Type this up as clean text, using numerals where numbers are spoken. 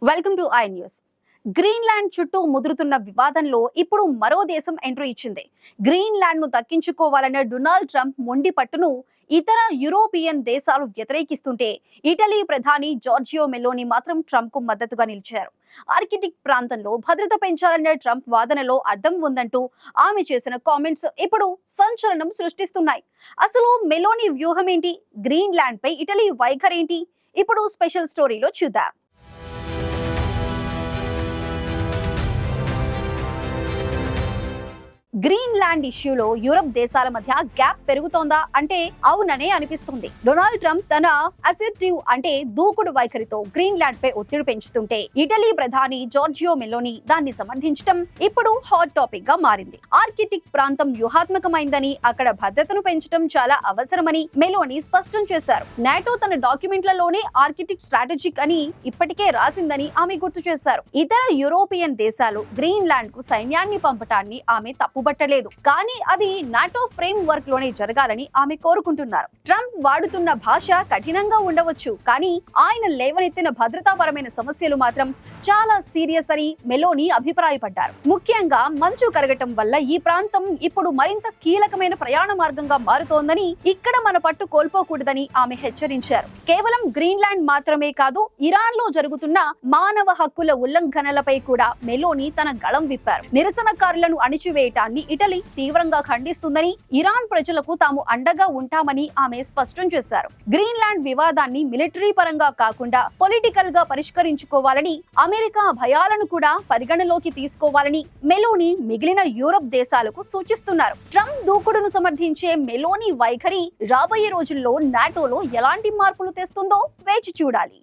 Welcome to I news. Greenland చుట్టూ ముదురుతున్న వివాదంలో ఇప్పుడు మరో దేశం ఎంట్రీ ఇచ్చింది. గ్రీన్లాండ్ ను దక్కించుకోవాలనే డొనాల్డ్ ట్రంప్ మొండి పట్టును ఇతర యూరోపియన్ దేశాలు వ్యతిరేకిస్తుంటే ఇటలీ ప్రధాని జార్జియో మెలోని మాత్రం ట్రంప్ కు మద్దతుగా నిలిచారు. ఆర్కిటిక్ ప్రాంతంలో భద్రత పెంచాలనే ట్రంప్ వాదనలో అర్థం ఉందంటూ ఆమె చేసిన కామెంట్స్ ఇప్పుడు సంచలనం సృష్టిస్తున్నాయి. అసలు మెలోని వ్యూహం ఏంటి? గ్రీన్లాండ్ పై ఇటలీ వైఖరేంటి? ఇప్పుడు స్పెషల్ స్టోరీలో చూద్దాం. గ్రీన్లాండ్ ఇష్యూలో యూరప్ దేశాల మధ్య గ్యాప్ పెరుగుతోందా అంటే అవుననే అనిపిస్తుంది. డొనాల్డ్ ట్రంప్ తన అసెర్టివ్ అంటే దూకుడు వైఖరితో గ్రీన్లాండ్ పై ఒత్తిడి పెంచుతుంటే ఇటలీ ప్రధాని జార్జియో మెలోని దాన్ని సమర్థించడం ఇప్పుడు హాట్ టాపిక్ గా మారింది. ఆర్కిటిక్ ప్రాంతం వ్యూహాత్మకమైందని, అక్కడ భద్రతను పెంచడం చాలా అవసరమని మెలోని స్పష్టం చేశారు. నాటో తన డాక్యుమెంట్లలోనే ఆర్కిటిక్ స్ట్రాటజిక్ అని ఇప్పటికే రాసిందని ఆమె గుర్తు చేశారు. ఇతర యూరోపియన్ దేశాలు గ్రీన్లాండ్ కు సైన్యాన్ని పంపటాన్ని ఆమె తప్పుబట్టలేదు, కానీ అది నాటో ఫ్రేమ్ వర్క్ లోనే జరగాలని ఆమె కోరుకుంటున్నారు. ట్రంప్ వాడుతున్న భాష కఠినంగా ఉండవచ్చు, కానీ ఆయన లేవనెత్తిన భద్రతాపరమైన సమస్యలు మాత్రం చాలా సీరియస్ అని మెలోని అభిప్రాయపడ్డారు. ముఖ్యంగా మంచు కరగటం వల్ల ఈ ప్రాంతం ఇప్పుడు మరింత కీలకమైన ప్రయాణ మార్గంగా మారుతోందని, ఇక్కడ మన పట్టు కోల్పోకూడదని ఆమె హెచ్చరించారు. కేవలం గ్రీన్లాండ్ మాత్రమే కాదు, ఇరాన్ లో జరుగుతున్న మానవ హక్కుల ఉల్లంఘనలపై కూడా మెలోని తన గళం విప్పారు. నిరసనకారులను అణిచివేయటాన్ని ఇటలీ తీవ్రంగా ఖండిస్తుందని, ఇరాన్ ప్రజలకు తాము అండగా ఉంటామని ఆమె స్పష్టం చేశారు. గ్రీన్లాండ్ వివాదాన్ని మిలిటరీ పరంగా కాకుండా పొలిటికల్ గా పరిష్కరించుకోవాలని, అమెరికా భయాలను కూడా పరిగణలోకి తీసుకోవాలని మెలోని మిగిలిన యూరప్ దేశాలకు సూచిస్తున్నారు. ట్రంప్ దూకుడును సమర్థించే మెలోని వైఖరి రాబోయే రోజుల్లో నాటోలో ఎలాంటి మార్పులు తెస్తుందో వేచి చూడాలి.